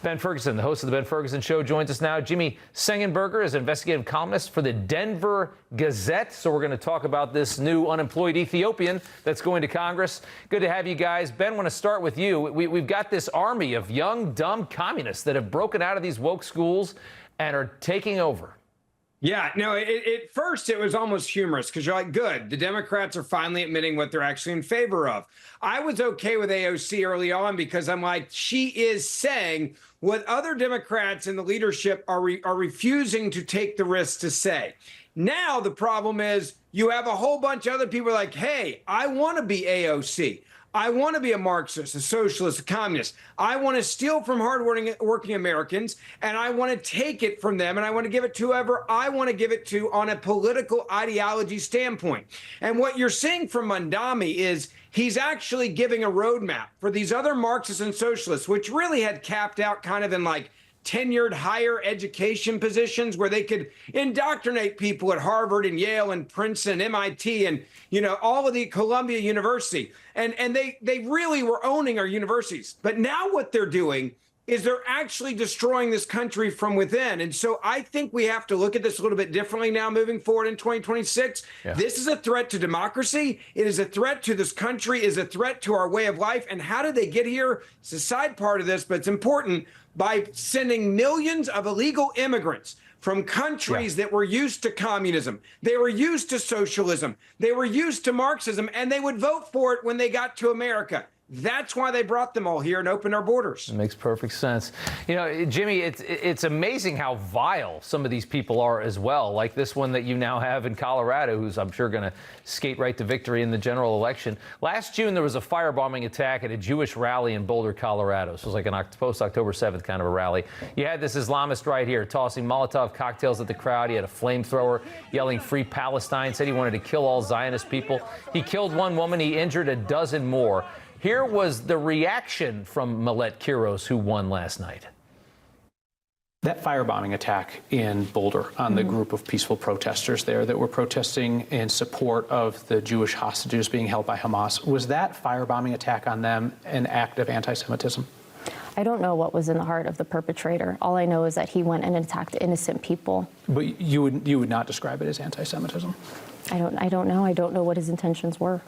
Ben Ferguson, the host of the Ben Ferguson Show, joins us now. Jimmy Sengenberger is an investigative columnist for the Denver Gazette. So we're going to talk about this new unemployed Ethiopian that's going to Congress. Good to have you guys. Ben, I want to start with you. We've got this army of young, dumb communists that have broken out of these woke schools and are taking over. Yeah, no, at first it was almost humorous because you're like, good, the Democrats are finally admitting what they're actually in favor of. I was okay with AOC early on because I'm like, she is saying what other Democrats in the leadership are refusing to take the risk to say. Now the problem is you have a whole bunch of other people like, hey, I want to be AOC. I want to be a Marxist, a socialist, a communist. I want to steal from hardworking Americans, and I want to take it from them, and I want to give it to whoever I want to give it to on a political ideology standpoint. And what you're seeing from Mandami is he's actually giving a roadmap for these other Marxists and socialists, which really had capped out kind of in like tenured higher education positions where they could indoctrinate people at Harvard and Yale and Princeton, MIT, and, you know, all of the Columbia University. And they really were owning our universities. But now what they're doing is they're actually destroying this country from within. And so I think we have to look at this a little bit differently now moving forward in 2026. Yeah. This is a threat to democracy. It is a threat to this country, it is a threat to our way of life. And how did they get here? It's a side part of this, but it's important. By sending millions of illegal immigrants from countries that were used to communism, they were used to socialism, they were used to Marxism, and they would vote for it when they got to America. That's why they brought them all here and opened our borders. It makes perfect sense. You know, Jimmy, it's amazing how vile some of these people are as well, like this one that you now have in Colorado, who's, I'm sure, going to skate right to victory in the general election. Last June, there was a firebombing attack at a Jewish rally in Boulder, Colorado. So it was like an post-October 7th kind of a rally. You had this Islamist right here tossing Molotov cocktails at the crowd. He had a flamethrower yelling "Free Palestine," said he wanted to kill all Zionist people. He killed one woman. He injured a dozen more. Here was the reaction from Melat Kiros, who won last night. That firebombing attack in Boulder on the group of peaceful protesters there that were protesting in support of the Jewish hostages being held by Hamas, was that firebombing attack on them an act of anti-Semitism? I don't know what was in the heart of the perpetrator. All I know is that he went and attacked innocent people. But you would not describe it as anti-Semitism? I don't know. I don't know what his intentions were.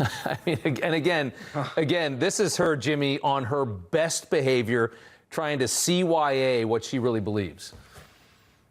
I mean, and again, this is her, Jimmy, on her best behavior, trying to CYA what she really believes.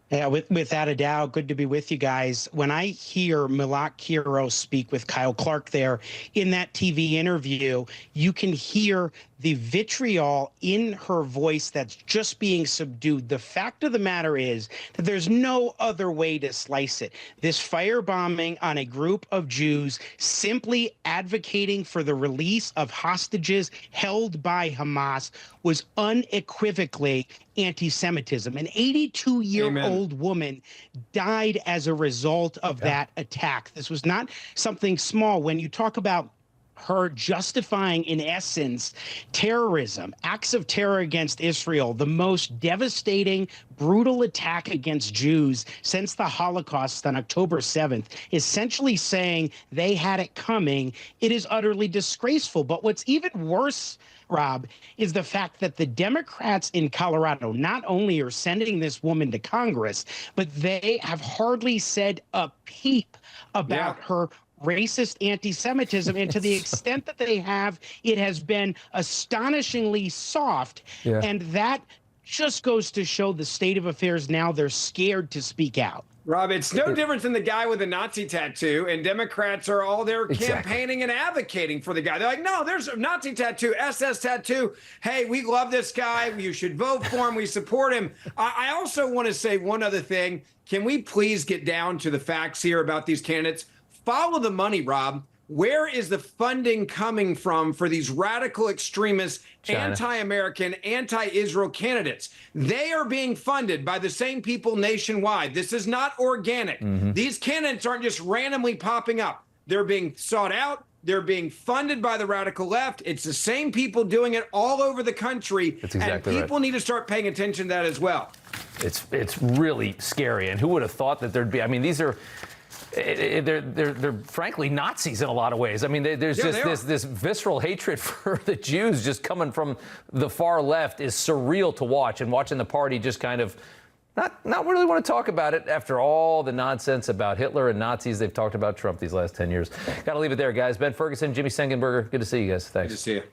Yeah, without a doubt, good to be with you guys. When I hear Melat Kiros speak with Kyle Clark there in that TV interview, you can hear the vitriol in her voice that's just being subdued. The fact of the matter is that there's no other way to slice it. This firebombing on a group of Jews simply advocating for the release of hostages held by Hamas was unequivocally anti-Semitism. An 82-year-old woman died as a result of that attack. This was not something small. When you talk about her justifying, in essence, terrorism, acts of terror against Israel, the most devastating, brutal attack against Jews since the Holocaust on October 7th, essentially saying they had it coming. It is utterly disgraceful. But what's even worse, Rob, is the fact that the Democrats in Colorado not only are sending this woman to Congress, but they have hardly said a peep about her racist anti-Semitism, and to the extent that they have, it has been astonishingly soft. And that just goes to show the state of affairs now. They're scared to speak out. Rob, it's no different than the guy with the Nazi tattoo, and Democrats are all there campaigning and advocating for the guy. They're like, no, there's a Nazi tattoo, SS tattoo. Hey, we love this guy. You should vote for him. We support him. I also want to say one other thing. Can we please get down to the facts here about these candidates? Follow the money, Rob. Where is the funding coming from for these radical extremist, anti-American, anti-Israel candidates? They are being funded by the same people nationwide. This is not organic. These candidates aren't just randomly popping up. They're being sought out. They're being funded by the radical left. It's the same people doing it all over the country. That's exactly and people need to start paying attention to that as well. It's really scary. And who would have thought that there'd be, I mean, these are they're frankly Nazis in a lot of ways. I mean, there's just this visceral hatred for the Jews just coming from the far left is surreal to watch, and watching the party just kind of not really want to talk about it after all the nonsense about Hitler and Nazis they've talked about Trump these last 10 years. Got to leave it there, guys. Ben Ferguson, Jimmy Sengenberger, good to see you guys. Thanks. Good to see you.